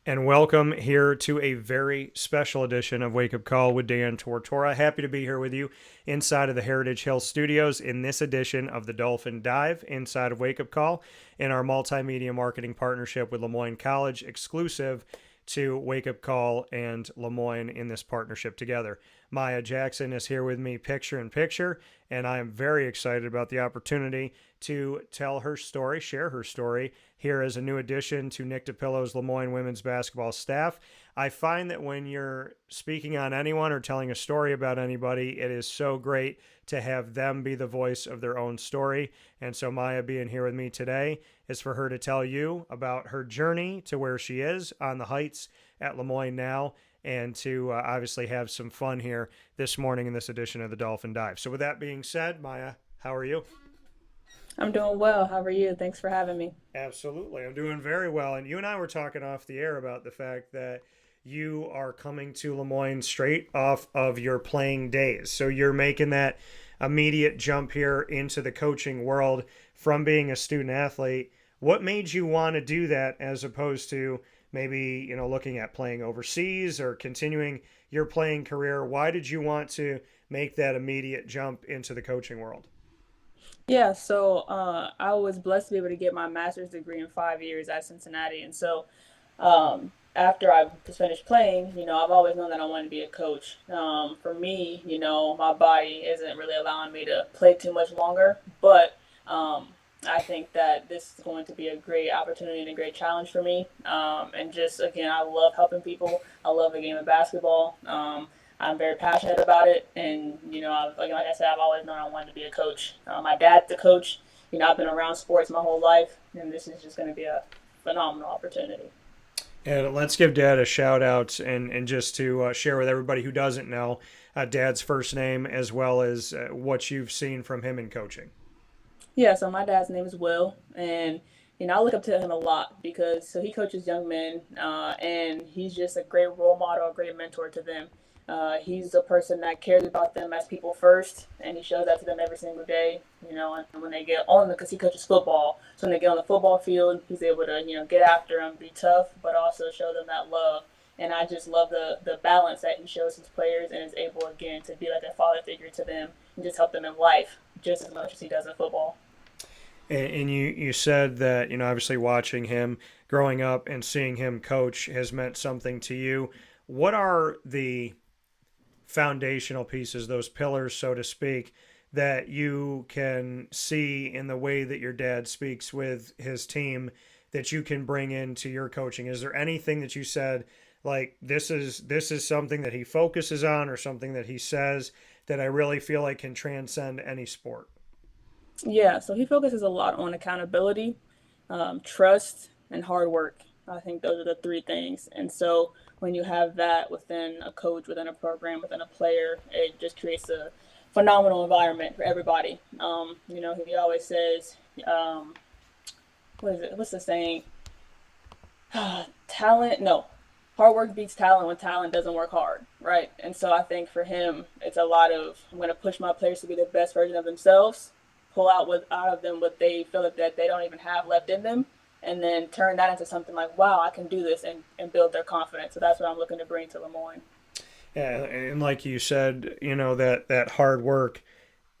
And welcome here to a very special edition of Wake Up Call with Dan Tortora. Happy to be here with you inside of the Heritage Hill Studios in this edition of the Dolphin Dive inside of Wake Up Call in our multimedia marketing partnership with LeMoyne College, exclusive to Wake Up Call and LeMoyne in this partnership together. Mya Jackson is here with me picture in picture, and I am very excited about the opportunity to tell her story, share her story here as a new addition to Nick DiPillo's LeMoyne women's basketball staff. I find that when you're speaking on anyone or telling a story about anybody, it is so great to have them be the voice of their own story. And so Mya being here with me today is for her to tell you about her journey to where she is on the heights at LeMoyne now, and to obviously have some fun here this morning in this edition of the Dolphin Dive. So with that being said, Mya, how are you? I'm doing well. How are you? Thanks for having me. Absolutely. I'm doing very well. And you and I were talking off the air about the fact that you are coming to LeMoyne straight off of your playing days. So you're making that immediate jump here into the coaching world from being a student athlete. What made you want to do that as opposed to maybe, looking at playing overseas or continuing your playing career? Why did you want to make that immediate jump into the coaching world? I was blessed to be able to get my master's degree in 5 years at Cincinnati. After I just finished playing, I've always known that I wanted to be a coach. For me, my body isn't really allowing me to play too much longer, but I think that this is going to be a great opportunity and a great challenge for me. And just again, I love helping people. I love the game of basketball. I'm very passionate about it, and like I said, I've always known I wanted to be a coach. My dad's a coach. I've been around sports my whole life, and this is just going to be a phenomenal opportunity. And let's give Dad a shout out and just to share with everybody who doesn't know Dad's first name as well as what you've seen from him in coaching. Yeah, so my dad's name is Will, and I look up to him a lot because he coaches young men, and he's just a great role model, a great mentor to them. He's a person that cares about them as people first, and he shows that to them every single day. And when they get on because he coaches football, so when they get on the football field, he's able to get after them, be tough, but also show them that love. And I just love the balance that he shows his players and is able again to be like a father figure to them and just help them in life just as much as he does in football. And you said that, obviously watching him growing up and seeing him coach has meant something to you. What are the foundational pieces, those pillars, so to speak, that you can see in the way that your dad speaks with his team that you can bring into your coaching? Is there anything that you said like this is something that he focuses on or something that he says that I really feel like can transcend any sport? Yeah, so he focuses a lot on accountability, trust, and hard work. I think those are the three things. And so when you have that within a coach, within a program, within a player, it just creates a phenomenal environment for everybody. He always says, um, what is it? What's the saying? Talent, no, hard work beats talent when talent doesn't work hard, right? And so I think for him, it's a lot of I'm going to push my players to be the best version of themselves, pull out of them what they feel that they don't even have left in them, and then turn that into something like, wow, I can do this, and build their confidence. So that's what I'm looking to bring to LeMoyne. Yeah, and like you said, that hard work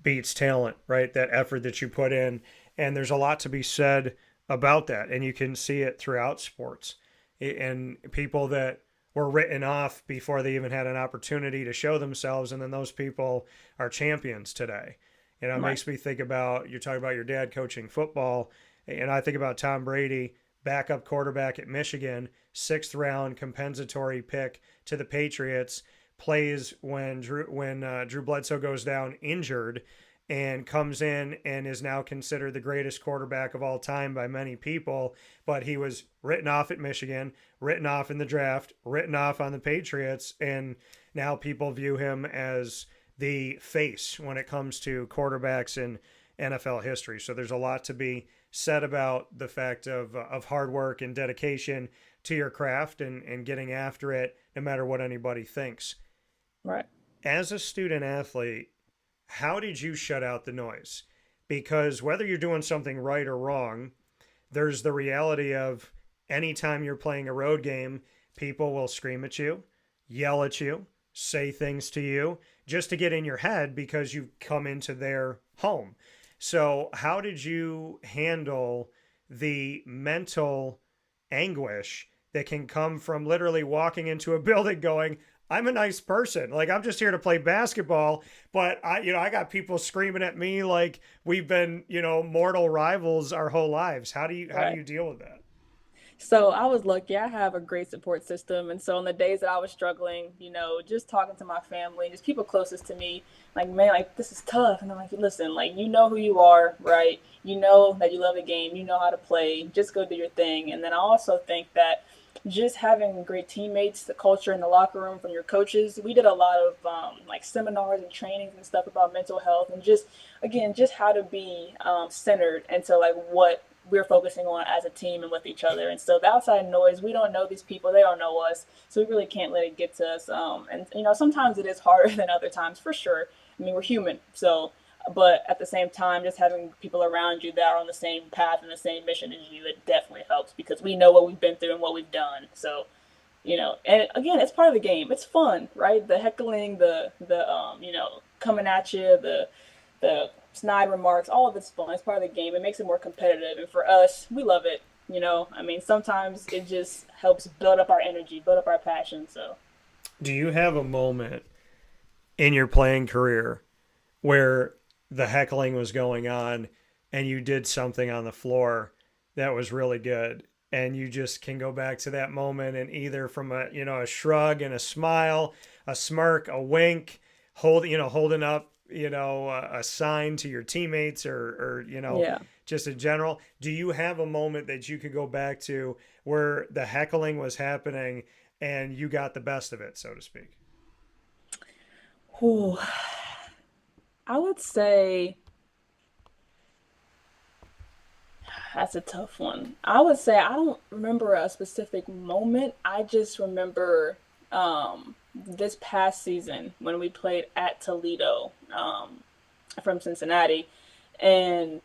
beats talent, right? That effort that you put in, and there's a lot to be said about that, and you can see it throughout sports. And people that were written off before they even had an opportunity to show themselves, and then those people are champions today. It Right. makes me think about you're talking about your dad coaching football, and I think about Tom Brady, backup quarterback at Michigan, sixth round compensatory pick to the Patriots, plays when Drew Bledsoe goes down injured, and comes in and is now considered the greatest quarterback of all time by many people. But he was written off at Michigan, written off in the draft, written off on the Patriots, and now people view him as the face when it comes to quarterbacks in NFL history. So there's a lot to be said about the fact of hard work and dedication to your craft and getting after it no matter what anybody thinks. Right. As a student athlete, how did you shut out the noise? Because whether you're doing something right or wrong, there's the reality of anytime you're playing a road game, people will scream at you, yell at you, say things to you just to get in your head because you've come into their home. So, how did you handle the mental anguish that can come from literally walking into a building going, I'm a nice person. Like I'm just here to play basketball, but I got people screaming at me like we've been, mortal rivals our whole lives. How do you Right. deal with that? So I was lucky. I have a great support system. And so on the days that I was struggling, just talking to my family, just people closest to me, like, man, like, this is tough. And I'm like, listen, like, you know who you are, right? You know that you love the game. You know how to play. Just go do your thing. And then I also think that just having great teammates, the culture in the locker room from your coaches, we did a lot of like seminars and trainings and stuff about mental health and just, again, just how to be centered into like what we're focusing on as a team and with each other. And so the outside noise, we don't know these people, they don't know us, so we really can't let it get to us. And sometimes it is harder than other times, for sure. I mean, we're human, so. But at the same time, just having people around you that are on the same path and the same mission as you, it definitely helps because we know what we've been through and what we've done. So, and again, it's part of the game. It's fun, right? The heckling, the coming at you, the snide remarks, all of it's fun. It's part of the game. It makes it more competitive. And for us, we love it. I mean, sometimes it just helps build up our energy, build up our passion. So, Do you have a moment in your playing career where the heckling was going on and you did something on the floor that was really good and you just can go back to that moment and either from a shrug and a smile, a smirk, a wink, holding up a sign to your teammates or yeah. just in general, do you have a moment that you could go back to where the heckling was happening and you got the best of it, so to speak? Whew. I would say that's a tough one. I would say I don't remember a specific moment. I just remember this past season when we played at Toledo from Cincinnati, and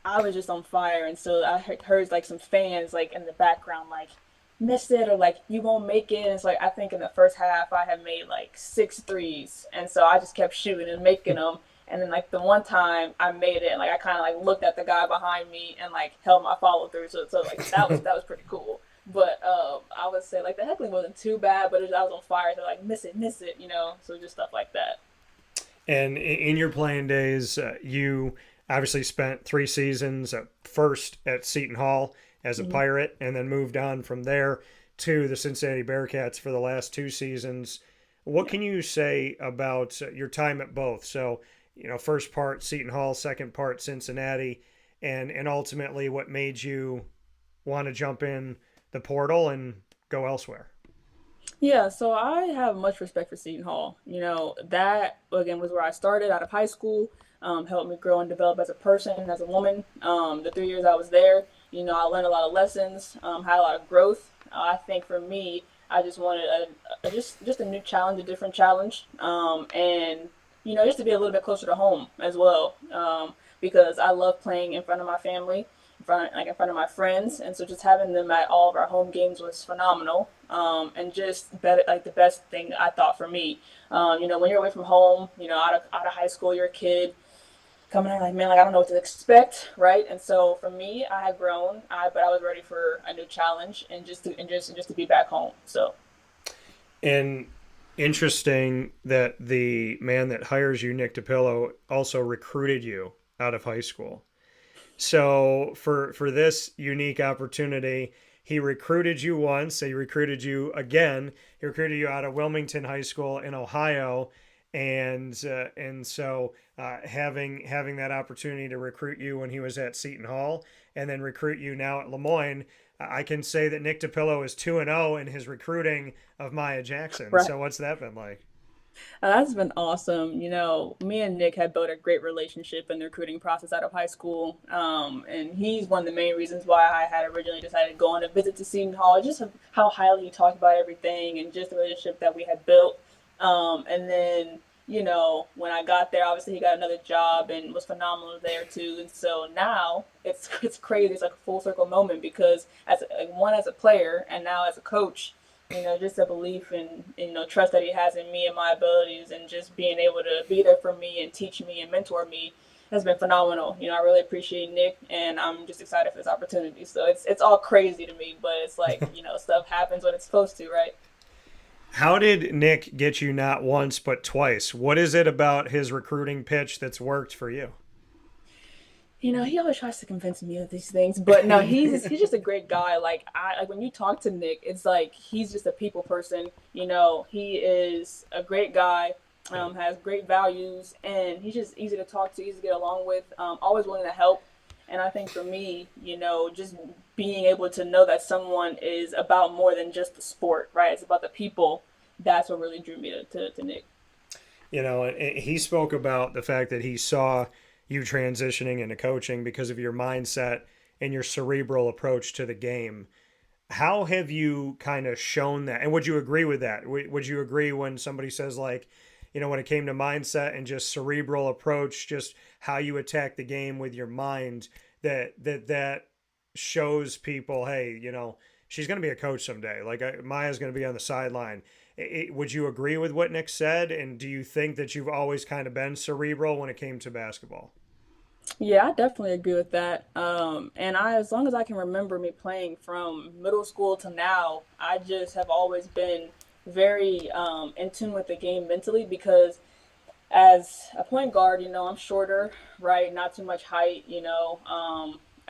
I was just on fire. And so I heard like some fans like in the background like missed it or like you won't make it. And it's like I think in the first half I had made like six threes, and so I just kept shooting and making them. And then like the one time I made it, and like I kind of like looked at the guy behind me and like held my follow through. So like that was pretty cool. But I would say like the heckling wasn't too bad, but I was on fire. So like miss it, So just stuff like that. And in your playing days, you obviously spent 3 seasons first at Seton Hall as a Mm-hmm. Pirate and then moved on from there to the Cincinnati Bearcats for the last 2 seasons. What Yeah. can you say about your time at both? So, first part Seton Hall, second part Cincinnati, and ultimately what made you want to jump in the portal and go elsewhere? Yeah, so I have much respect for Seton Hall. That again was where I started out of high school, helped me grow and develop as a person, as a woman. The 3 years I was there, I learned a lot of lessons, had a lot of growth. I think for me, I just wanted just a new challenge, a different challenge, and just to be a little bit closer to home as well, because I love playing in front of my family in front of my friends, and so just having them at all of our home games was phenomenal. And just better, like the best thing I thought for me. When you're away from home, out of high school, you're a kid coming in like, man, like I don't know what to expect, right? And so for me, I had grown, but I was ready for a new challenge and just to be back home. So And interesting that the man that hires you, Nick DiPillo, also recruited you out of high school. So for this unique opportunity, he recruited you once. He recruited you again. He recruited you out of Wilmington High School in Ohio, and so having that opportunity to recruit you when he was at Seton Hall, and then recruit you now at LeMoyne, I can say that Nick DiPillo is 2-0 in his recruiting of Mya Jackson. right. So what's that been like? That's been awesome. Me and Nick had built a great relationship in the recruiting process out of high school. And he's one of the main reasons why I had originally decided to go on a visit to Seton Hall, just how highly he talked about everything and just the relationship that we had built. And then, when I got there, obviously he got another job and was phenomenal there too. And so now it's crazy. It's like a full circle moment because as a player and now as a coach, just a belief and, trust that he has in me and my abilities, and just being able to be there for me and teach me and mentor me has been phenomenal. I really appreciate Nick, and I'm just excited for this opportunity. So it's all crazy to me, but it's like, stuff happens when it's supposed to, right? How did Nick get you not once but twice? What is it about his recruiting pitch that's worked for you? He always tries to convince me of these things, but no, he's just a great guy. Like when you talk to Nick, it's like he's just a people person. He is a great guy, has great values, and he's just easy to talk to, easy to get along with. Always willing to help, and I think for me, just being able to know that someone is about more than just the sport, right? It's about the people. That's what really drew me to Nick. And he spoke about the fact that he saw you transitioning into coaching because of your mindset and your cerebral approach to the game. How have you kind of shown that? And would you agree with that? Would you agree when somebody says, like, when it came to mindset and just cerebral approach, just how you attack the game with your mind, that shows people, hey, she's going to be a coach someday. Like, Maya's going to be on the sideline. Would you agree with what Nick said? And do you think that you've always kind of been cerebral when it came to basketball? Yeah, I definitely agree with that. And as long as I can remember me playing from middle school to now, I just have always been very in tune with the game mentally, because as a point guard, I'm shorter, right? Not too much height.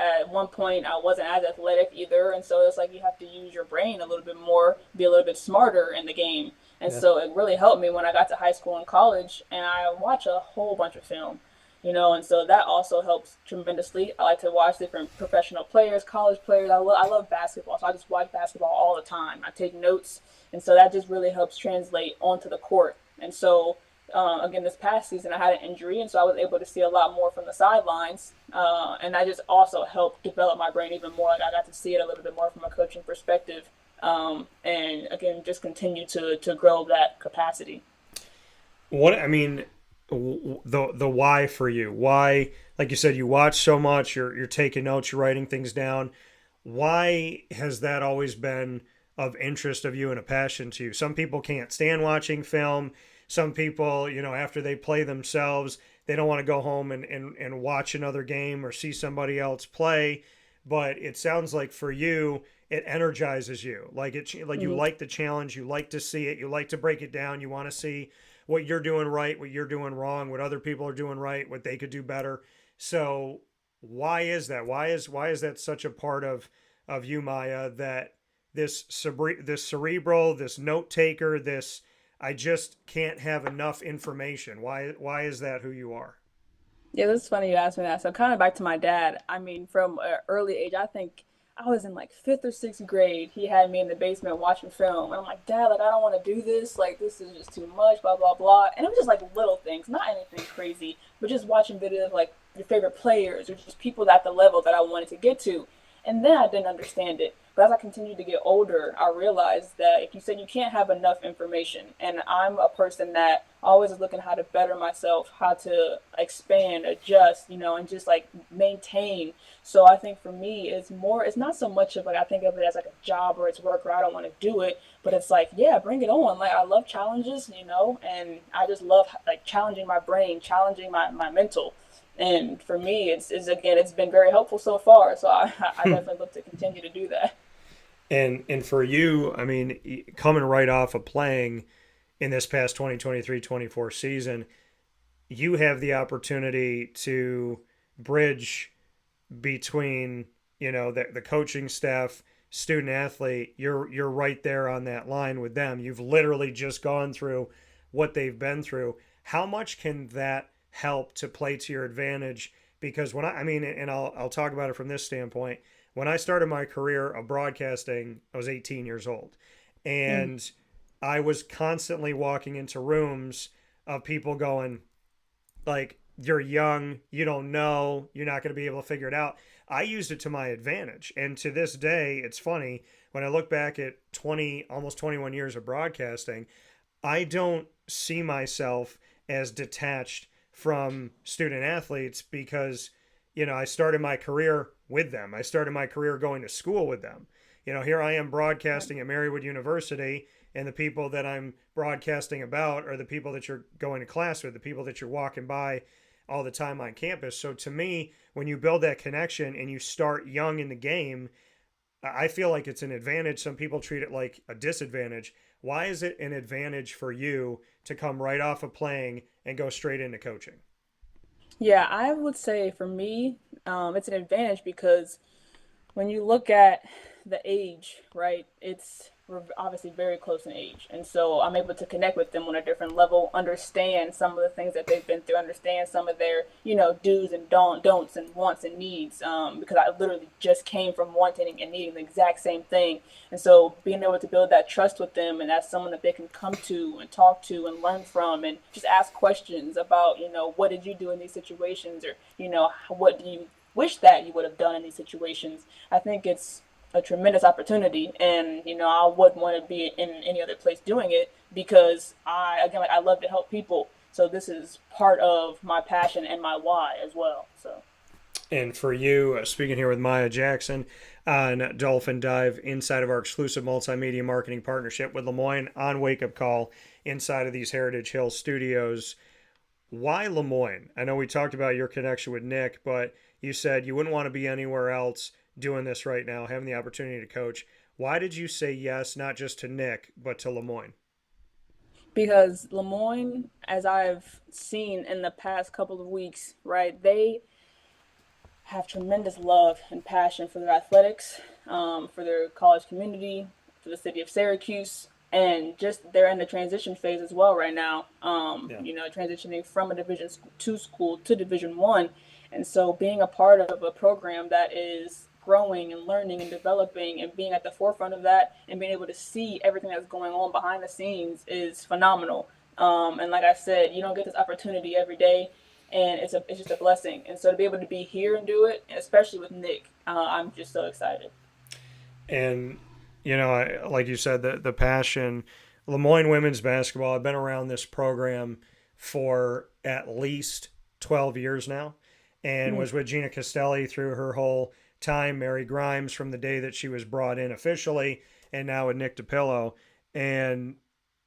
At one point, I wasn't as athletic either. And so it's like you have to use your brain a little bit more, be a little bit smarter in the game. And Yeah. so it really helped me when I got to high school and college, and I watch a whole bunch of film. And so that also helps tremendously. I like to watch different professional players, college players. I love basketball, so I just watch basketball all the time. I take notes, and so that just really helps translate onto the court. And so, again, this past season I had an injury, and so I was able to see a lot more from the sidelines, and that just also helped develop my brain even more. Like I got to see it a little bit more from a coaching perspective, and again, just continue to grow that capacity. What I mean, the why for you? Why, like you said, you watch so much. You're taking notes. You're writing things down. Why has that always been of interest of you and a passion to you? Some people can't stand watching film. Some people, after they play themselves, they don't want to go home and watch another game or see somebody else play. But it sounds like for you, it energizes you. Like you Mm-hmm. like the challenge. You like to see it. You like to break it down. You want to see what you're doing right, what you're doing wrong, what other people are doing right, what they could do better. So why is that? Why is that such a part of you, Maya? That this cerebral, this note taker, this I just can't have enough information. Why is that who you are? Yeah, this is funny you asked me that. So kind of back to my dad. I mean, from an early age, I think I was in like fifth or sixth grade. He had me in the basement watching film, and I'm like, Dad, like I don't want to do this. Like this is just too much. Blah blah blah. And it was just like little things, not anything crazy, but just watching videos of like your favorite players or just people at the level that I wanted to get to. And then I didn't understand it. But as I continued to get older, I realized that, like you said, you can't have enough information. And I'm a person that always is looking how to better myself, how to expand, adjust, and just like maintain. So I think for me, it's not so much of like, I think of it as like a job or it's work or I don't want to do it, but it's like, yeah, bring it on. Like I love challenges, and I just love like challenging my brain, challenging my mental. And for me, it's again, it's been very helpful so far. So I definitely look to continue to do that. And for you, I mean, coming right off of playing in this past 2023-24 season, you have the opportunity to bridge between, the coaching staff, student athlete. You're right there on that line with them. You've literally just gone through what they've been through. How much can that help to play to your advantage? Because I mean, and I'll talk about it from this standpoint. When I started my career of broadcasting, I was 18 years old, Mm. and I was constantly walking into rooms of people going, like, you're young, you don't know, you're not going to be able to figure it out. I used it to my advantage. And to this day, it's funny when I look back at 20, almost 21 years of broadcasting, I don't see myself as detached from student athletes because, I started my career with them. I started my career going to school with them. Here I am broadcasting at Marywood University, and the people that I'm broadcasting about are the people that you're going to class with, the people that you're walking by all the time on campus. So to me, when you build that connection and you start young in the game, I feel like it's an advantage. Some people treat it like a disadvantage. Why is it an advantage for you to come right off of playing and go straight into coaching? Yeah, I would say for me, it's an advantage because when you look at the age, right, we're obviously very close in age. And so I'm able to connect with them on a different level, understand some of the things that they've been through, understand some of their, do's and don'ts and wants and needs. Because I literally just came from wanting and needing the exact same thing. And so being able to build that trust with them, and that's someone that they can come to and talk to and learn from and just ask questions about, what did you do in these situations, or, what do you wish that you would have done in these situations. I think it's a tremendous opportunity, and I wouldn't want to be in any other place doing it because I love to help people. So this is part of my passion and my why as well. So. And for you, speaking here with Mya Jackson on Dolphin Dive, inside of our exclusive multimedia marketing partnership with LeMoyne on Wake Up Call, inside of these Heritage Hill studios. Why LeMoyne? I know we talked about your connection with Nick, but you said you wouldn't want to be anywhere else doing this right now, having the opportunity to coach. Why did you say yes, not just to Nick, but to LeMoyne? Because LeMoyne, as I've seen in the past couple of weeks, right, they have tremendous love and passion for their athletics, for their college community, for the city of Syracuse, and just they're in the transition phase as well right now. Yeah. Transitioning from a Division 2 school to Division 1, and so being a part of a program that is growing and learning and developing and being at the forefront of that and being able to see everything that's going on behind the scenes is phenomenal. And like I said, you don't get this opportunity every day, and it's just a blessing. And so to be able to be here and do it, especially with Nick, I'm just so excited. And, like you said, the passion, LeMoyne women's basketball, I've been around this program for at least 12 years now and Mm. was with Gina Castelli through her whole time, Mary Grimes from the day that she was brought in officially, and now with Nick DiPillo. And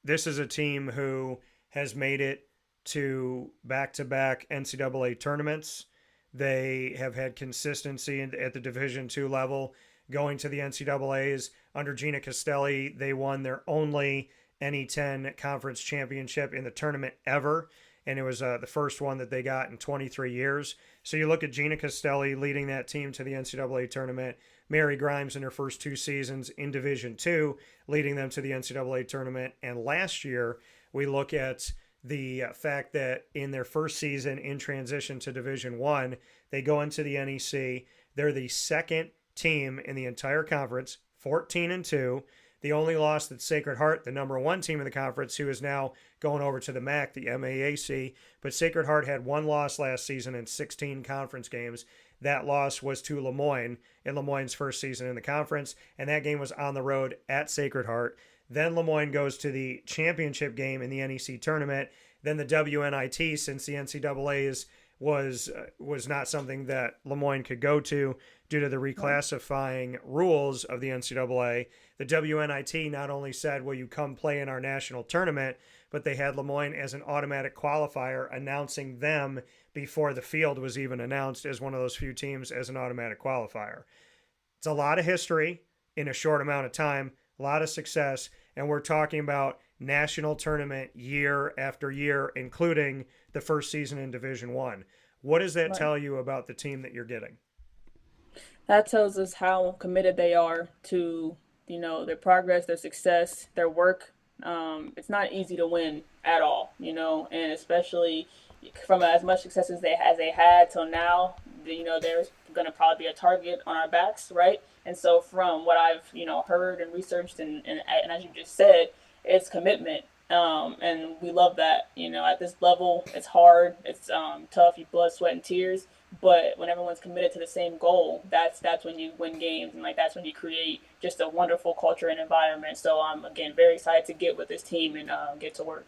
this is a team who has made it to back-to-back NCAA tournaments. They have had consistency at the Division 2 level, going to the NCAAs. Under Gina Castelli, they won their only NE10 conference championship in the tournament ever, and it was the first one that they got in 23 years. So you look at Gina Castelli leading that team to the NCAA tournament, Mary Grimes in her first 2 seasons in Division 2, leading them to the NCAA tournament. And last year, we look at the fact that in their first season in transition to Division 1, they go into the NEC. They're the second team in the entire conference, 14-2. The only loss that's Sacred Heart, the number one team in the conference, who is now going over to the MAC, the MAAC. But Sacred Heart had one loss last season in 16 conference games. That loss was to LeMoyne in LeMoyne's first season in the conference, and that game was on the road at Sacred Heart. Then LeMoyne goes to the championship game in the NEC tournament. Then the WNIT, since the NCAA's was not something that LeMoyne could go to due to the reclassifying rules of the NCAA. The WNIT not only said, will you come play in our national tournament, but they had LeMoyne as an automatic qualifier, announcing them before the field was even announced as one of those few teams as an automatic qualifier. It's a lot of history in a short amount of time, a lot of success, and we're talking about national tournament year after year, including the first season in Division 1. What does that tell you about the team that you're getting? That tells us how committed they are to, their progress, their success, their work. It's not easy to win at all, and especially from as much success as they had till now, there's going to probably be a target on our backs, right? And so from what I've, heard and researched and as you just said, it's commitment. And we love that, at this level, it's hard, it's tough, you blood, sweat, and tears. But when everyone's committed to the same goal, that's when you win games, and that's when you create just a wonderful culture and environment. So I'm again very excited to get with this team and get to work.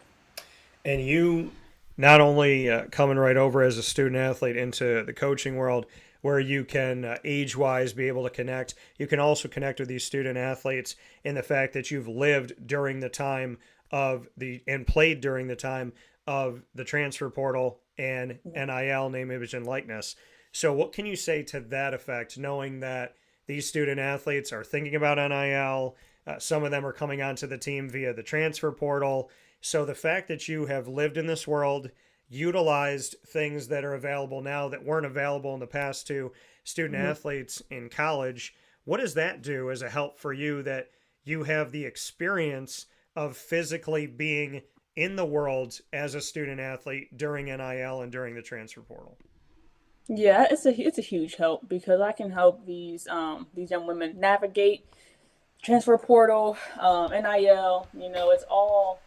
And you not only coming right over as a student athlete into the coaching world, where you can age-wise be able to connect. You can also connect with these student athletes in the fact that you've lived during the time and played during the time of the transfer portal and NIL, name, image, and likeness. So what can you say to that effect, knowing that these student athletes are thinking about NIL, some of them are coming onto the team via the transfer portal. So the fact that you have lived in this world, utilized things that are available now that weren't available in the past to student athletes in college, what does that do as a help for you that you have the experience of physically being in the world as a student athlete during NIL and during the transfer portal? Yeah, it's a huge help because I can help these young women navigate transfer portal, NIL. It's all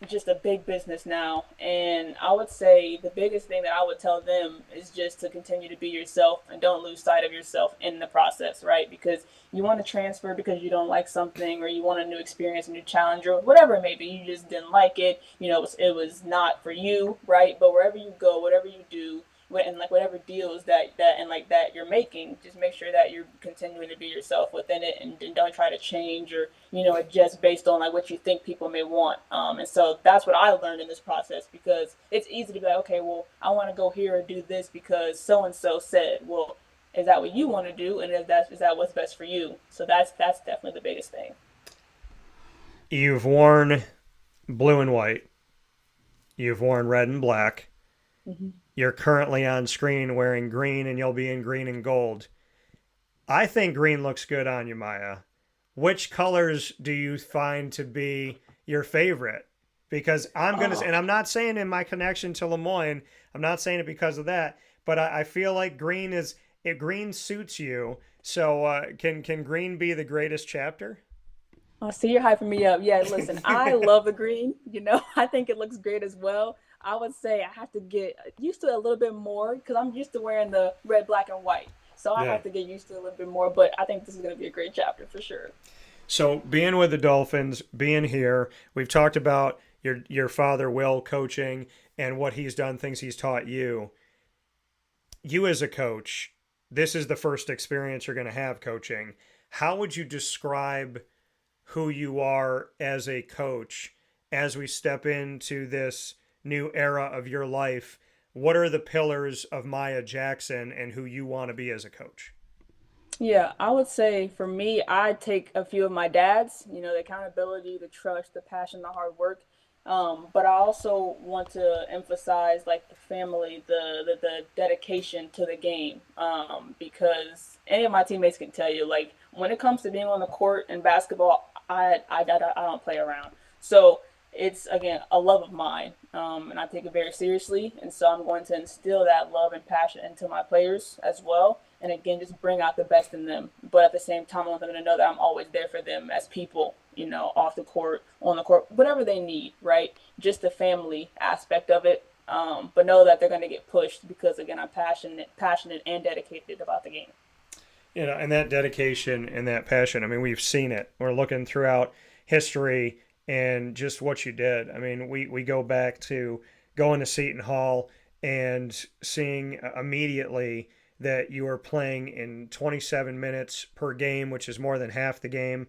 just a big business now. And I would say the biggest thing that I would tell them is just to continue to be yourself and don't lose sight of yourself in the process, right? Because you want to transfer because you don't like something or you want a new experience, a new challenge, or whatever it may be. You just didn't like it. It was not for you, right? But wherever you go, whatever you do, and like whatever deals that you're making, just make sure that you're continuing to be yourself within it, and don't try to change or adjust based on like what you think people may want. And so that's what I learned in this process, because it's easy to be like, okay, well, I want to go here or do this because so and so said. Well, is that what you want to do, and is that what's best for you? So that's definitely the biggest thing. You've worn blue and white. You've worn red and black. Mm-hmm. You're currently on screen wearing green, and you'll be in green and gold. I think green looks good on you, Mya. Which colors do you find to be your favorite? Because and I'm not saying in my connection to LeMoyne, I'm not saying it because of that, but I feel like green suits you. So can green be the greatest chapter? Oh, see, you're hyping me up. Yeah, listen, I love the green. I think it looks great as well. I would say I have to get used to it a little bit more because I'm used to wearing the red, black, and white. So I Yeah. have to get used to it a little bit more. But I think this is going to be a great chapter for sure. So being with the Dolphins, being here, we've talked about your father Will coaching and what he's done, things he's taught you. You as a coach, this is the first experience you're going to have coaching. How would you describe who you are as a coach as we step into this new era of your life? What are the pillars of Mya Jackson and who you want to be as a coach? Yeah, I would say for me, I take a few of my dad's, the accountability, the trust, the passion, the hard work. But I also want to emphasize like the family, the dedication to the game. Because any of my teammates can tell you, like when it comes to being on the court in basketball, I don't play around. So it's again a love of mine, and I take it very seriously. And so I'm going to instill that love and passion into my players as well. And again, just bring out the best in them. But at the same time, I want them to know that I'm always there for them as people, off the court, on the court, whatever they need, right? Just the family aspect of it. But know that they're going to get pushed because, again, I'm passionate and dedicated about the game. And that dedication and that passion, I mean, we've seen it. We're looking throughout history and just what you did. I mean, we go back to going to Seton Hall and seeing immediately that you are playing in 27 minutes per game, which is more than half the game,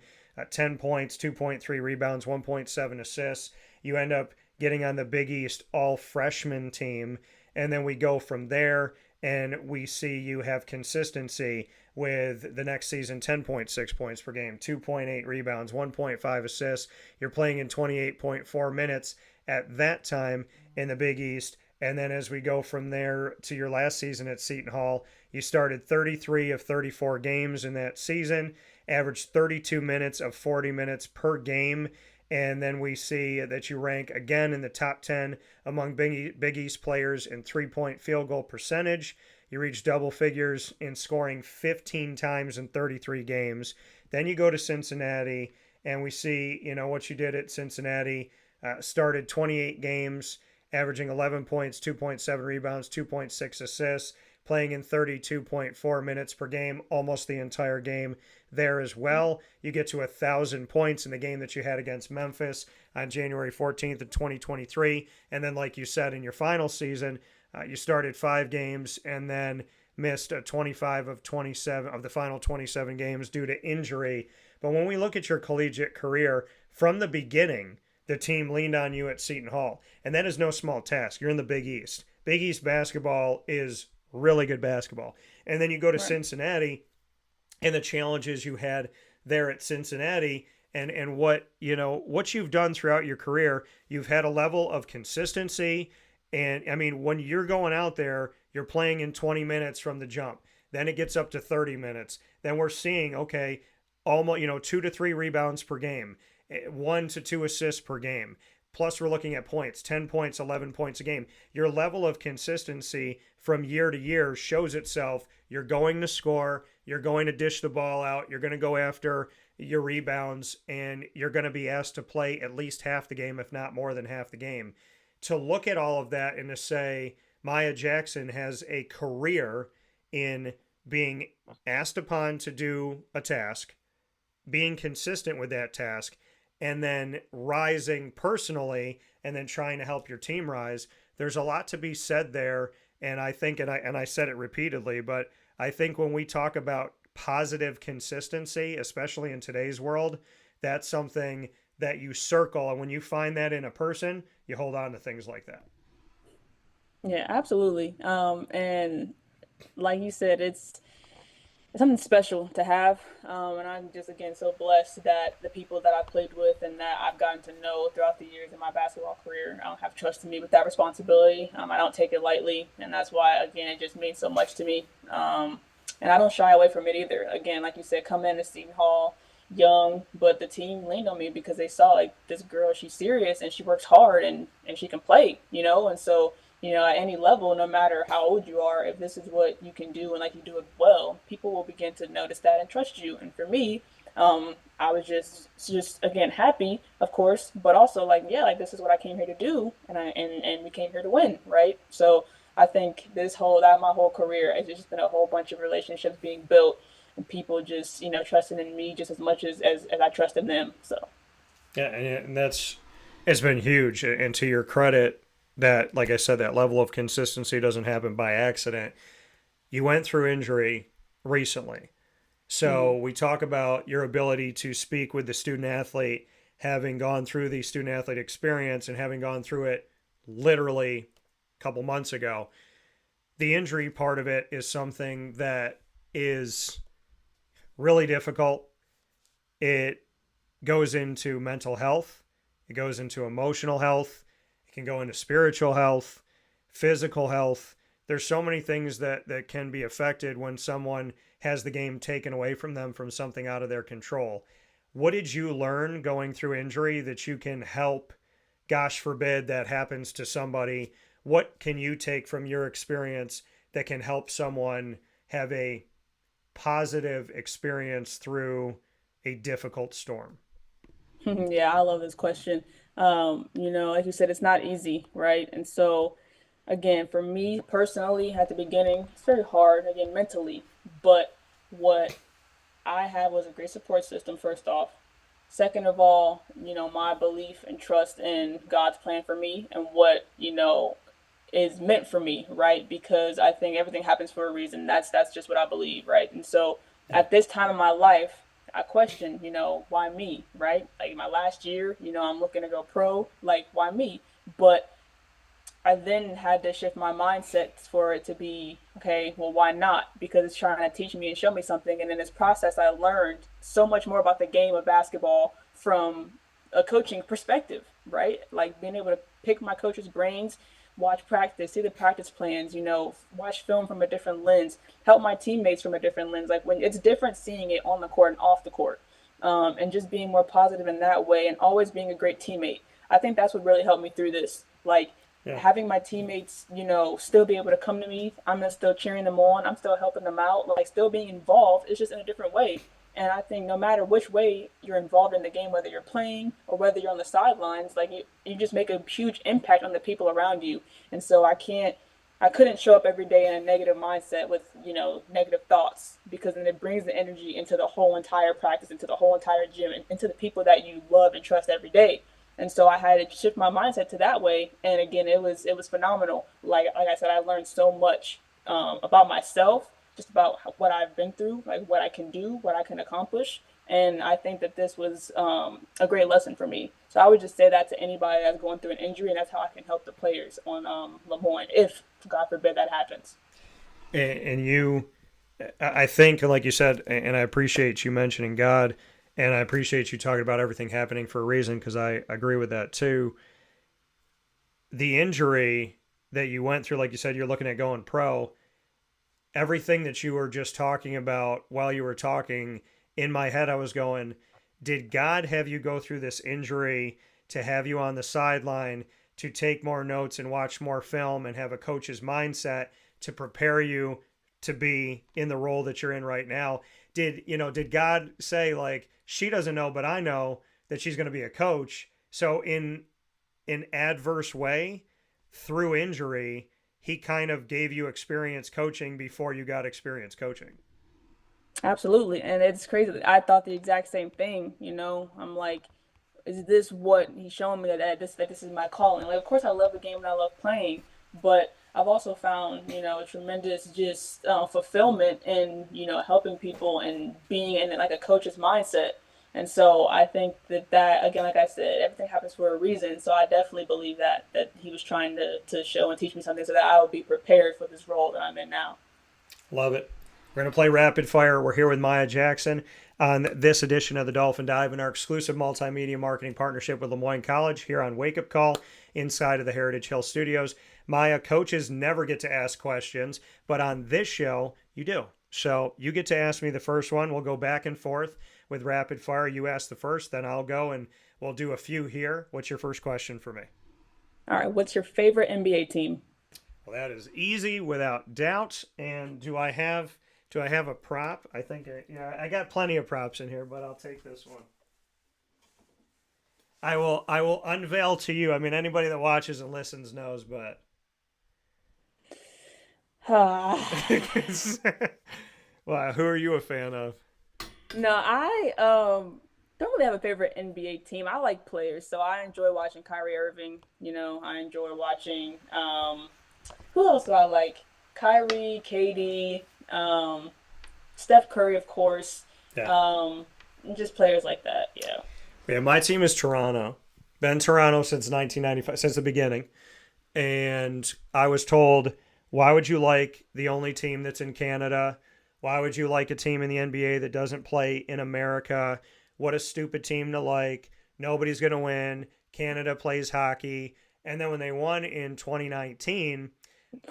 10 points, 2.3 rebounds, 1.7 assists. You end up getting on the Big East all freshman team. And then we go from there and we see you have consistency with the next season 10.6 points per game, 2.8 rebounds, 1.5 assists. You're playing in 28.4 minutes at that time in the Big East. And then as we go from there to your last season at Seton Hall, you started 33 of 34 games in that season, averaged 32 minutes of 40 minutes per game. And then we see that you rank again in the top 10 among Big East players in three-point field goal percentage. You reach double figures in scoring 15 times in 33 games. Then you go to Cincinnati, and we see, what you did at Cincinnati. Started 28 games, averaging 11 points, 2.7 rebounds, 2.6 assists, playing in 32.4 minutes per game, almost the entire game there as well. You get to 1,000 points in the game that you had against Memphis on January 14th of 2023. And then, like you said, in your final season, you started 5 games, and then missed 25 of 27 of the final 27 games due to injury. But when we look at your collegiate career, from the beginning, the team leaned on you at Seton Hall. And that is no small task. You're in the Big East. Big East basketball is really good basketball. And then you go to Cincinnati, and the challenges you had there at Cincinnati, and what you've done throughout your career. You've had a level of consistency. And I mean, when you're going out there, you're playing in 20 minutes from the jump. Then it gets up to 30 minutes. Then we're seeing, okay, almost 2 to 3 rebounds per game, 1 to 2 assists per game. Plus we're looking at points, 10 points, 11 points a game. Your level of consistency from year to year shows itself. You're going to score, you're going to dish the ball out, you're going to go after your rebounds, and you're going to be asked to play at least half the game, if not more than half the game. To look at all of that and to say Mya Jackson has a career in being asked upon to do a task, being consistent with that task, and then rising personally and then trying to help your team rise. There's a lot to be said there. And I think, and I said it repeatedly, but I think when we talk about positive consistency, especially in today's world, that's something that you circle. And when you find that in a person, you hold on to things like that. Yeah, absolutely. And like you said, it's something special to have. And I'm just, again, so blessed that the people that I played with and that I've gotten to know throughout the years in my basketball career have trusted me with that responsibility. I don't take it lightly. And that's why, again, it just means so much to me. And I don't shy away from it either. Again, like you said, come in to Seton Hall young, but the team leaned on me because they saw, like, this girl, she's serious and she works hard and she can play, and so at any level, no matter how old you are, if this is what you can do and like you do it well, people will begin to notice that and trust you. And for me, I was just again happy, of course, but also like this is what I came here to do, and we came here to win, right? So I think my whole career, it's just been a whole bunch of relationships being built and people just trusting in me just as much as I trusted them. So yeah, and it's been huge. And to your credit, that, like I said, that level of consistency doesn't happen by accident. You went through injury recently. So we talk about your ability to speak with the student athlete, having gone through the student athlete experience and having gone through it literally a couple months ago. The injury part of it is something that is really difficult. It goes into mental health. It goes into emotional health. It can go into spiritual health, physical health. There's so many things that can be affected when someone has the game taken away from them from something out of their control. What did you learn going through injury that you can help, gosh forbid, that happens to somebody? What can you take from your experience that can help someone have a positive experience through a difficult storm? Yeah, I love this question. Like you said, it's not easy, right? And so, again, for me personally, at the beginning, it's very hard, again, mentally. But what I had was a great support system, first off. Second of all, my belief and trust in God's plan for me and what, is meant for me, right? Because I think everything happens for a reason. That's just what I believe, right? And so at this time in my life, I question, why me, right? Like my last year, I'm looking to go pro, like why me? But I then had to shift my mindset for it to be, okay, well, why not? Because it's trying to teach me and show me something. And in this process, I learned so much more about the game of basketball from a coaching perspective, right? Like being able to pick my coach's brains, watch practice, see the practice plans, watch film from a different lens, help my teammates from a different lens. Like when it's different seeing it on the court and off the court, and just being more positive in that way and always being a great teammate. I think that's what really helped me through this. Like having my teammates, still be able to come to me. I'm still cheering them on. I'm still helping them out, like still being involved. It's just in a different way. And I think no matter which way you're involved in the game, whether you're playing or whether you're on the sidelines, like you just make a huge impact on the people around you. And so I couldn't show up every day in a negative mindset with, negative thoughts, because then it brings the energy into the whole entire practice, into the whole entire gym, and into the people that you love and trust every day. And so I had to shift my mindset to that way. And again, it was phenomenal. Like I said, I learned so much about myself, just about what I've been through, like what I can do, what I can accomplish. And I think that this was a great lesson for me. So I would just say that to anybody that's going through an injury, and that's how I can help the players on LeMoyne, if God forbid that happens. And you, I think, like you said, and I appreciate you mentioning God, and I appreciate you talking about everything happening for a reason, because I agree with that too. The injury that you went through, like you said, you're looking at going pro. Everything that you were just talking about while you were talking, in my head, I was going, did God have you go through this injury to have you on the sideline to take more notes and watch more film and have a coach's mindset to prepare you to be in the role that you're in right now? Did God say, like, she doesn't know, but I know that she's going to be a coach? So in an adverse way, through injury, he kind of gave you experience coaching before you got experience coaching. Absolutely. And it's crazy. I thought the exact same thing. I'm like, is this what he's showing me, that this is my calling? Like, of course, I love the game and I love playing, but I've also found tremendous just fulfillment in helping people and being in like a coach's mindset. And so I think that again, like I said, everything happens for a reason. So I definitely believe that he was trying to show and teach me something so that I would be prepared for this role that I'm in now. Love it. We're going to play rapid fire. We're here with Mya Jackson on this edition of the Dolphin Dive in our exclusive multimedia marketing partnership with LeMoyne College here on Wake Up Call inside of the Heritage Hill Studios. Mya, coaches never get to ask questions, but on this show, you do. So you get to ask me the first one. We'll go back and forth with rapid fire. You ask the first, then I'll go and we'll do a few here. What's your first question for me? All right. What's your favorite NBA team? Well, that is easy without doubt. And do I have a prop? I think I got plenty of props in here, but I'll take this one. I will unveil to you. I mean, anybody that watches and listens knows, but well, who are you a fan of? No, I don't really have a favorite NBA team. I like players, so I enjoy watching Kyrie Irving. I enjoy watching who else do I like? Kyrie, KD, Steph Curry, of course. Yeah. Just players like that. Yeah. Yeah, my team is Toronto. Been Toronto since 1995, since the beginning. And I was told, why would you like the only team that's in Canada? Why would you like a team in the NBA that doesn't play in America? What a stupid team to like. Nobody's going to win. Canada plays hockey. And then when they won in 2019,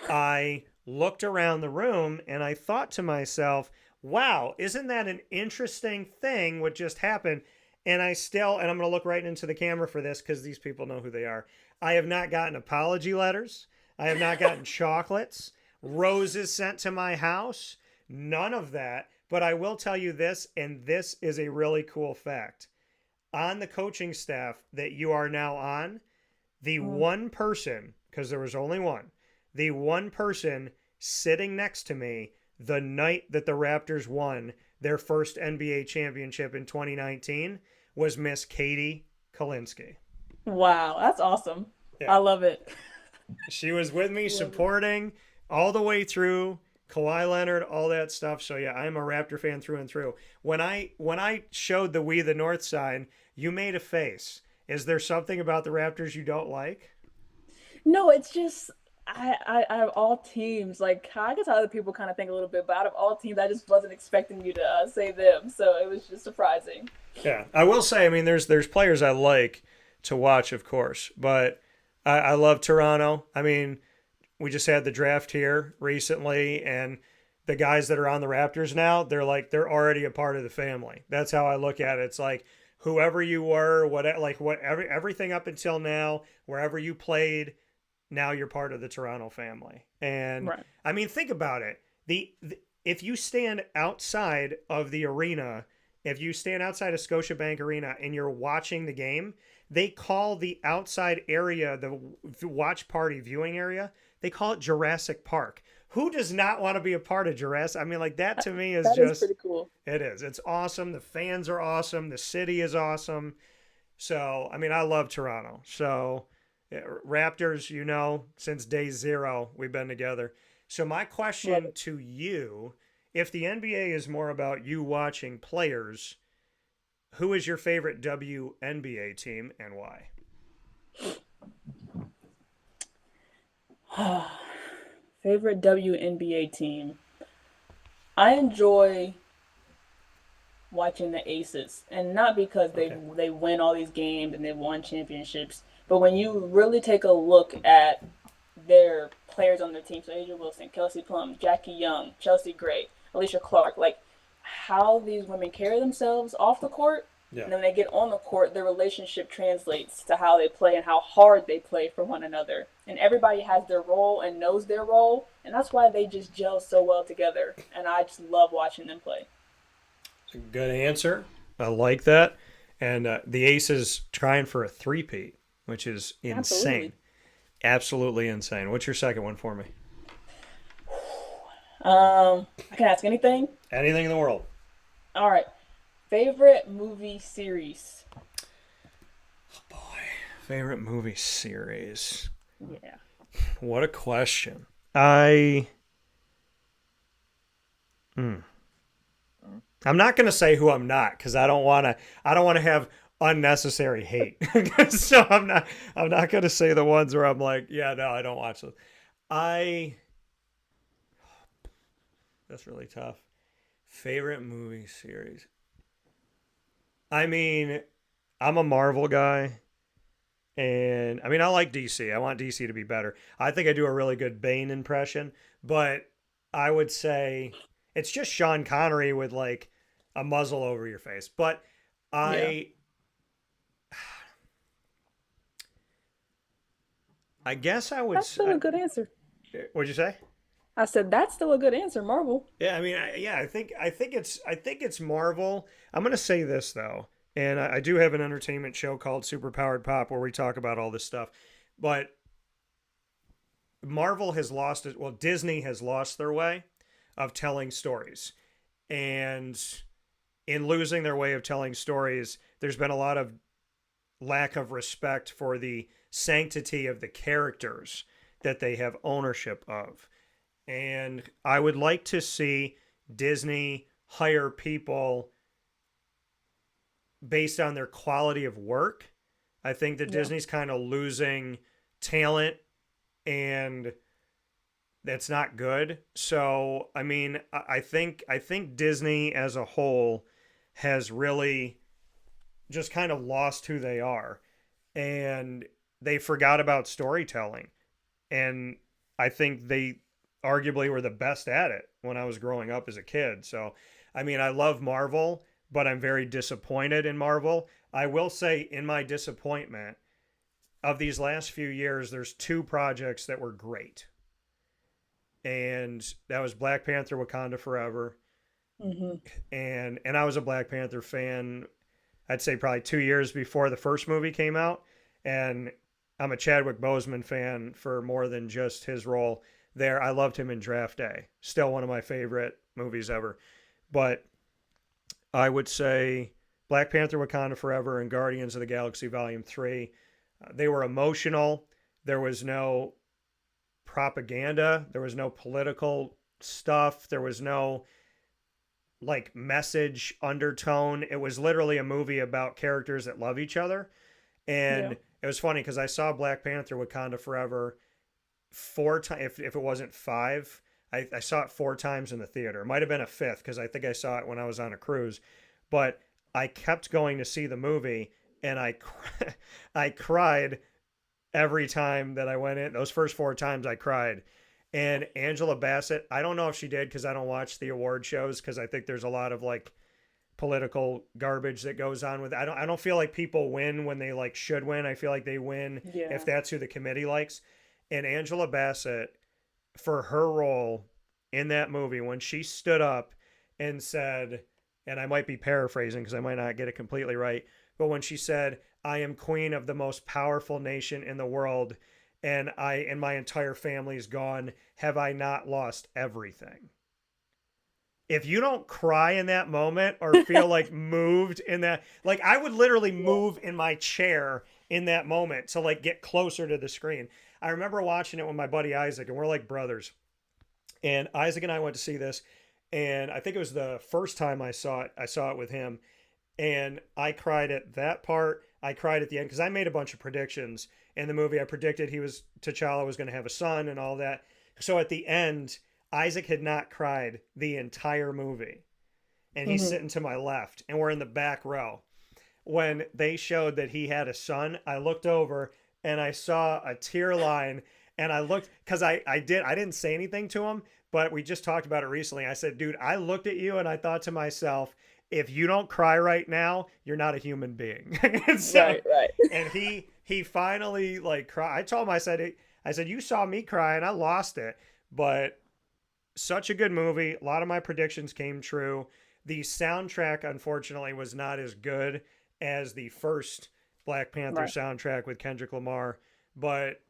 I looked around the room and I thought to myself, wow, isn't that an interesting thing what just happened? And and I'm going to look right into the camera for this because these people know who they are. I have not gotten apology letters. I have not gotten chocolates, roses sent to my house, none of that. But I will tell you this, and this is a really cool fact. On the coaching staff that you are now on, the one person, because there was only one, the one person sitting next to me the night that the Raptors won their first NBA championship in 2019 was Miss Katie Kalinske. Wow, that's awesome. Yeah. I love it. She was with me supporting all the way through. Kawhi Leonard, all that stuff. So yeah, I'm a Raptor fan through and through. When I showed the We the North sign, you made a face. Is there something about the Raptors you don't like? No, it's just out of all teams, like I guess other people kind of think a little bit, but out of all teams, I just wasn't expecting you to say them, so it was just surprising. Yeah, I will say, I mean, there's players I like to watch, of course, but I love Toronto. I mean, we just had the draft here recently, and the guys that are on the Raptors now, they're already a part of the family. That's how I look at it. It's like whoever you were, everything up until now, wherever you played, now you're part of the Toronto family. And Right. I mean, think about it. If you stand outside of the arena, if you stand outside of Scotiabank Arena and you're watching the game, they call the outside area, the watch party viewing area, they call it Jurassic Park. Who does not want to be a part of Jurassic? I mean, like that to me is That is just pretty cool. It is. It's awesome. The fans are awesome. The city is awesome. So, I mean, I love Toronto. So, Raptors, since day zero, we've been together. So my question to you, if the NBA is more about you watching players, who is your favorite WNBA team and why? Favorite WNBA team. I enjoy watching the Aces, and not because Okay. they win all these games and they won championships, but when you really take a look at their players on their team, so Asia Wilson, Kelsey Plum, Jackie Young, Chelsea Gray, Alicia Clark, like how these women carry themselves off the court, Yeah. and then when they get on the court, their relationship translates to how they play and how hard they play for one another. And everybody has their role and knows their role, and that's why they just gel so well together. And I just love watching them play. Good answer. I like that. And the Aces trying for a three-peat, which is insane. Absolutely insane. What's your second one for me? I can ask anything. Anything in the world. All right. Favorite movie series? Oh boy. Favorite movie series. Yeah. What a question. I'm not going to say who I'm not because I don't want to have unnecessary hate. So I'm not going to say the ones where I'm like, yeah, no, I don't watch those. That's really tough. Favorite movie series. I mean, I'm a Marvel guy. And I mean, I like DC. I want DC to be better. I think I do a really good Bane impression, but I would say it's just Sean Connery with like a muzzle over your face. But I guess I would That's still a good answer. What'd you say? I said that's still a good answer, Marvel. Yeah, I mean, I think it's Marvel. I'm gonna say this though, and I do have an entertainment show called Superpowered Pop where we talk about all this stuff, but Marvel has lost it. Well, Disney has lost their way of telling stories, and in losing their way of telling stories, there's been a lot of lack of respect for the sanctity of the characters that they have ownership of. And I would like to see Disney hire people based on their quality of work. I think that Disney's kind of losing talent and that's not good. So, I mean, I think Disney as a whole has really just kind of lost who they are. And they forgot about storytelling. And I think they arguably were the best at it when I was growing up as a kid. So, I mean, I love Marvel, but I'm very disappointed in Marvel. I will say in my disappointment of these last few years, there's two projects that were great. And that was Black Panther Wakanda Forever. Mm-hmm. And I was a Black Panther fan, I'd say probably 2 years before the first movie came out. And I'm a Chadwick Boseman fan for more than just his role there. I loved him in Draft Day. Still one of my favorite movies ever. But I would say Black Panther Wakanda Forever and Guardians of the Galaxy Volume 3. They were emotional. There was no propaganda. There was no political stuff. There was no like message undertone. It was literally a movie about characters that love each other. And it was funny because I saw Black Panther Wakanda Forever 4 times, if it wasn't 5. I saw it 4 times in the theater. It might have been a 5th because I think I saw it when I was on a cruise. But I kept going to see the movie, and I cried every time that I went in. Those first 4 times I cried. And Angela Bassett, I don't know if she did because I don't watch the award shows because I think there's a lot of like political garbage that goes on with it. I don't feel like people win when they like should win. I feel like they win if that's who the committee likes. And Angela Bassett, for her role in that movie, when she stood up and said, and I might be paraphrasing because I might not get it completely right, but when she said, "I am queen of the most powerful nation in the world, and my entire family's gone, have I not lost everything?" If you don't cry in that moment or feel like moved in that, like I would literally move in my chair in that moment to like get closer to the screen. I remember watching it with my buddy Isaac, and we're like brothers. And Isaac and I went to see this, and I think it was the first time I saw it. I saw it with him, and I cried at that part. I cried at the end because I made a bunch of predictions in the movie. I predicted T'Challa was going to have a son and all that. So at the end, Isaac had not cried the entire movie, and he's sitting to my left, and we're in the back row. When they showed that he had a son, I looked over and I saw a tear line, and I looked because I didn't say anything to him, but we just talked about it recently. I said, dude, I looked at you and I thought to myself, if you don't cry right now, you're not a human being. And so, Right. and he finally like cried. I told him, I said, you saw me cry and I lost it, but such a good movie. A lot of my predictions came true. The soundtrack, unfortunately, was not as good as the first Black Panther Right. soundtrack with Kendrick Lamar, but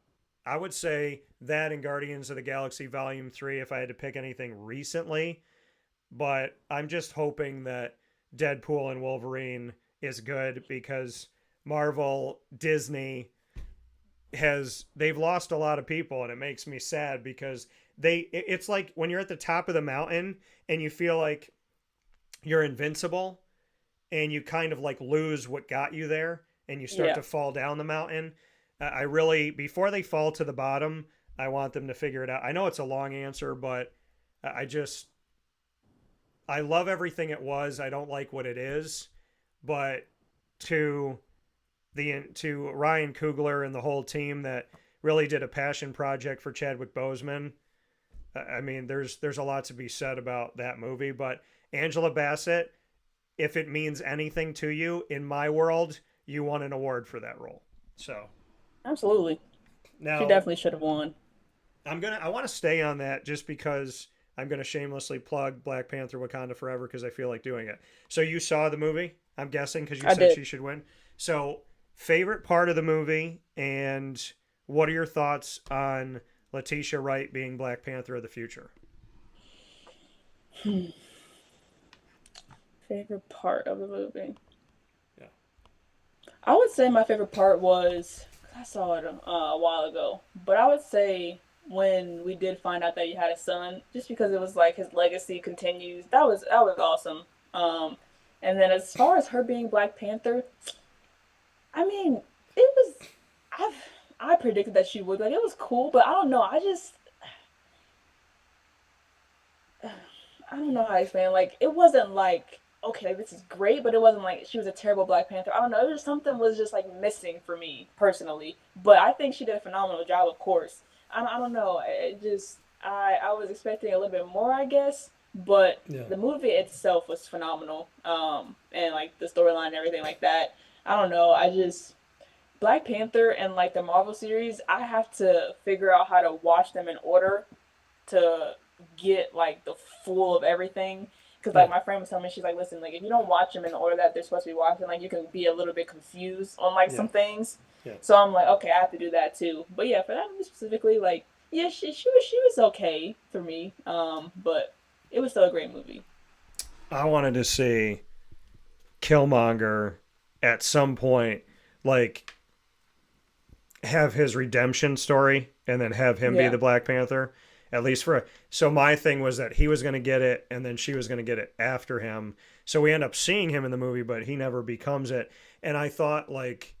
I would say that and Guardians of the Galaxy Volume 3 if I had to pick anything recently. But I'm just hoping that Deadpool and Wolverine is good because Marvel, Disney they've lost a lot of people, and it makes me sad because it's like when you're at the top of the mountain and you feel like you're invincible and you kind of like lose what got you there and you start to fall down the mountain. I really, before they fall to the bottom, I want them to figure it out. I know it's a long answer, but I love everything it was. I don't like what it is, but to Ryan Coogler and the whole team that really did a passion project for Chadwick Boseman. I mean, there's a lot to be said about that movie, but Angela Bassett, if it means anything to you, in my world, you won an award for that role. So Absolutely. now She definitely should have won. I want to stay on that just because I'm gonna shamelessly plug Black Panther: Wakanda Forever because I feel like doing it. So you saw the movie, I'm guessing, because you I said did. she should win. So favorite part of the movie, and what are your thoughts on Letitia Wright being Black Panther of the future? Favorite part of the movie. Yeah. I would say my favorite part was I saw it a while ago, but I would say when we did find out that he had a son, just because it was like his legacy continues. That was awesome. And then as far as her being Black Panther, I mean, it was I I predicted that she would. Like it was cool, but I don't know. I don't know how to explain. Like it wasn't like okay, this is great, but it wasn't like she was a terrible Black Panther. I don't know. It was something was just like missing for me personally. But I think she did a phenomenal job, of course. I don't know. It just I was expecting a little bit more, I guess. But Yeah. the movie itself was phenomenal. And like the storyline and everything like that. I don't know. I just Black Panther and like the Marvel series, I have to figure out how to watch them in order to get like the full of everything. Because like Yeah. my friend was telling me, she's like, listen, like if you don't watch them in the order that they're supposed to be watching, like you can be a little bit confused on like Yeah. some things. Yeah. So I'm like, okay, I have to do that too. But yeah, for that movie specifically, like yeah, she was okay for me. But it was still a great movie. I wanted to see Killmonger at some point, like have his redemption story and then have him be Yeah. the Black Panther. At least so my thing was that he was going to get it and then she was going to get it after him. So we end up seeing him in the movie, but he never becomes it. And I thought like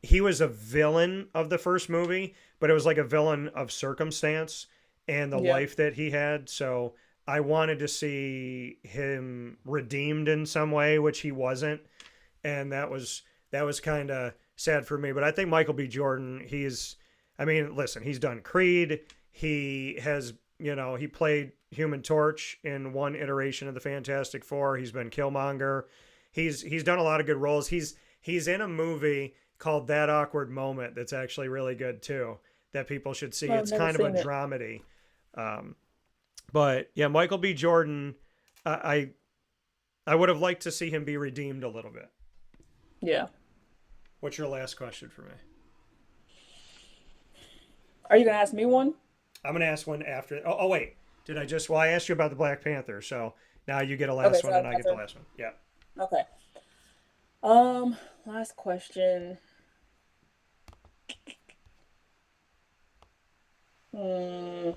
he was a villain of the first movie, but it was like a villain of circumstance and the Yeah. life that he had. So I wanted to see him redeemed in some way, which he wasn't, and that was kind of sad for me. But I think Michael B. Jordan, I mean, listen, he's done Creed. He has, he played Human Torch in one iteration of the Fantastic Four. He's been Killmonger. He's done a lot of good roles. He's in a movie called That Awkward Moment that's actually really good too. That people should see. Well, I've It's never kind of a seen it. dramedy. Um, but yeah, Michael B. Jordan, I would have liked to see him be redeemed a little bit. Yeah. What's your last question for me? Are you gonna ask me one? I'm gonna ask one after. Oh wait, did I just? Well, I asked you about the Black Panther, so now you get a Okay, last so one, and I my get the turn. last one. Yeah. Okay. Last question. Hmm.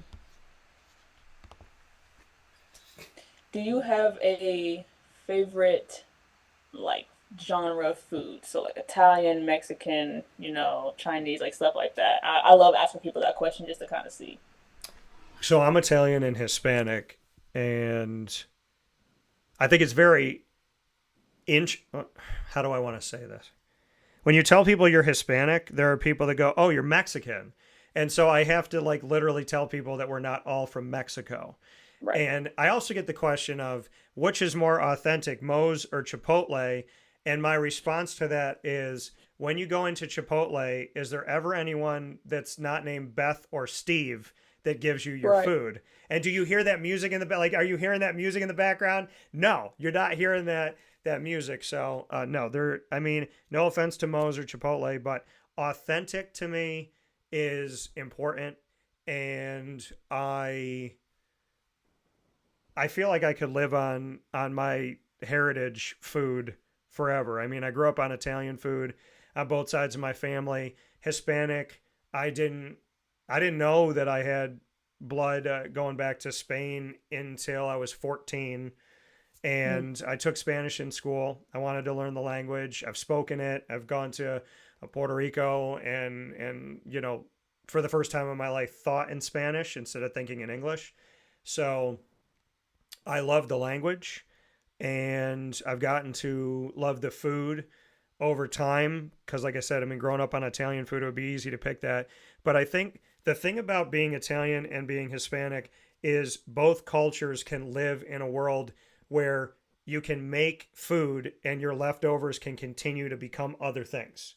Do you have a favorite like genre of food? So like Italian, Mexican, Chinese, like stuff like that. I love asking people that question just to kind of see. So I'm Italian and Hispanic, and I think it's very inch. How do I want to say this? When you tell people you're Hispanic, there are people that go, "Oh, you're Mexican," and so I have to like literally tell people that we're not all from Mexico. Right. And I also get the question of which is more authentic, Moe's or Chipotle? And my response to that is when you go into Chipotle, is there ever anyone that's not named Beth or Steve that gives you your Right. food? And do you hear that music in the like? Are you hearing that music in the background? No, you're not hearing that music. So no, there. I mean, no offense to Moe's or Chipotle, but authentic to me is important, and I feel like I could live on my heritage food forever. I mean, I grew up on Italian food on both sides of my family. Hispanic, I didn't I didn't know that I had blood going back to Spain until I was 14, Mm. and I took Spanish in school. I wanted to learn the language. I've spoken it. I've gone to Puerto Rico and for the first time in my life thought in Spanish instead of thinking in English. So I love the language, and I've gotten to love the food over time because, like I said, I mean, growing up on Italian food, it would be easy to pick that. But I think the thing about being Italian and being Hispanic is both cultures can live in a world where you can make food and your leftovers can continue to become other things.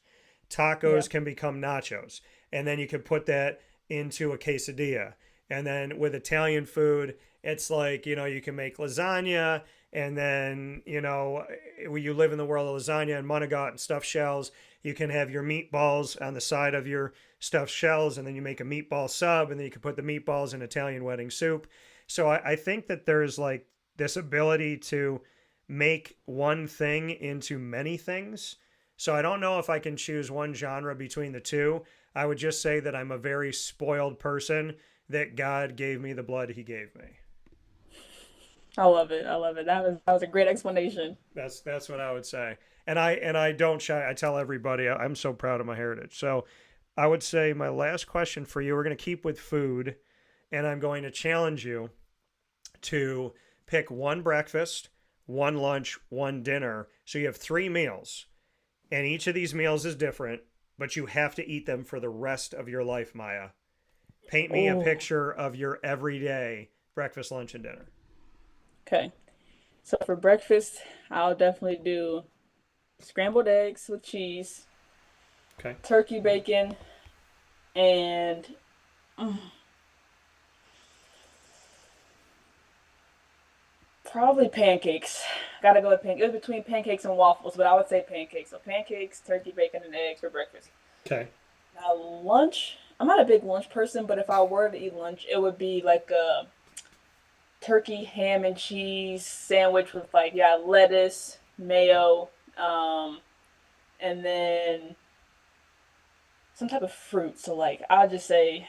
Yeah. Tacos can become nachos, and then you can put that into a quesadilla. And then with Italian food, it's like, you can make lasagna, and then, when you live in the world of lasagna and monagot and stuffed shells, you can have your meatballs on the side of your stuffed shells, and then you make a meatball sub, and then you can put the meatballs in Italian wedding soup. So I think that there's like this ability to make one thing into many things. So I don't know if I can choose one genre between the two. I would just say that I'm a very spoiled person, that God gave me the blood he gave me. I love it. I love it. That was a great explanation. That's what I would say. And I don't shy. I tell everybody I'm so proud of my heritage. So I would say my last question for you, we're going to keep with food, and I'm going to challenge you to pick one breakfast, one lunch, one dinner. So you have 3 meals, and each of these meals is different, but you have to eat them for the rest of your life, Maya. Paint me a Oh, picture of your everyday breakfast, lunch, and dinner. okay. So for breakfast, I'll definitely do scrambled eggs with cheese, Okay. turkey bacon, and mm, probably pancakes. Gotta go with pancakes. It was between pancakes and waffles, but I would say pancakes. So pancakes, turkey bacon, and eggs for breakfast. Okay. Now lunch, I'm not a big lunch person, but if I were to eat lunch, it would be like a turkey ham and cheese sandwich with like yeah lettuce, mayo, um, and then some type of fruit. So like I'll just say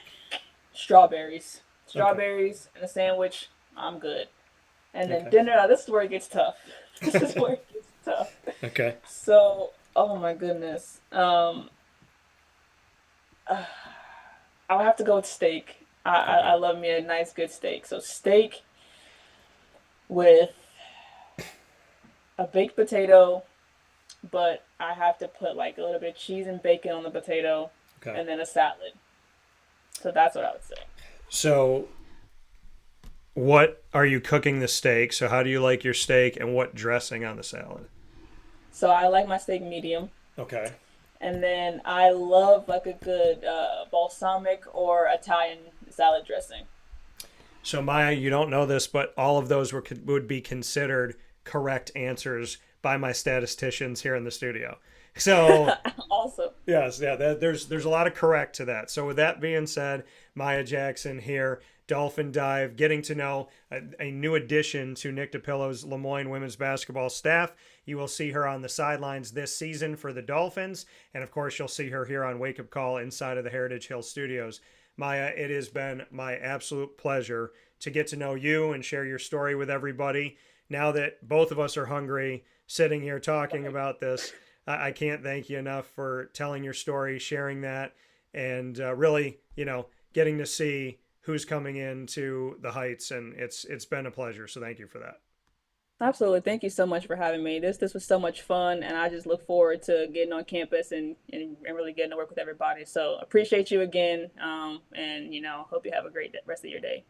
strawberries, Okay. strawberries and a sandwich. I'm good. And then Okay. dinner. Now this is where it gets tough. This is where it gets tough. Okay. So oh my goodness. I'll have to go with steak. I Okay. love me a nice good steak. So steak with a baked potato, but I have to put like a little bit of cheese and bacon on the potato, Okay. and then a salad. So that's what I would say. So, what are you cooking the steak? So, how do you like your steak, and what dressing on the salad? So I like my steak medium, Okay. and then I love like a good balsamic or Italian salad dressing. So, Maya, you don't know this, but all of those would be considered correct answers by my statisticians here in the studio. So, Also, yes, yeah, there's a lot of correct to that. So with that being said, Mya Jackson here, Dolphin Dive, getting to know a new addition to Nick DiPillo's LeMoyne women's basketball staff. You will see her on the sidelines this season for the Dolphins, and of course you'll see her here on Wake Up Call inside of the Heritage Hill Studios. Maya, it has been my absolute pleasure to get to know you and share your story with everybody. Now that both of us are hungry sitting here talking about this, I can't thank you enough for telling your story, sharing that, and really, getting to see who's coming into the Heights. And it's been a pleasure. So thank you for that. Absolutely. Thank you so much for having me. This was so much fun, and I just look forward to getting on campus and really getting to work with everybody. So appreciate you again, and hope you have a great rest of your day.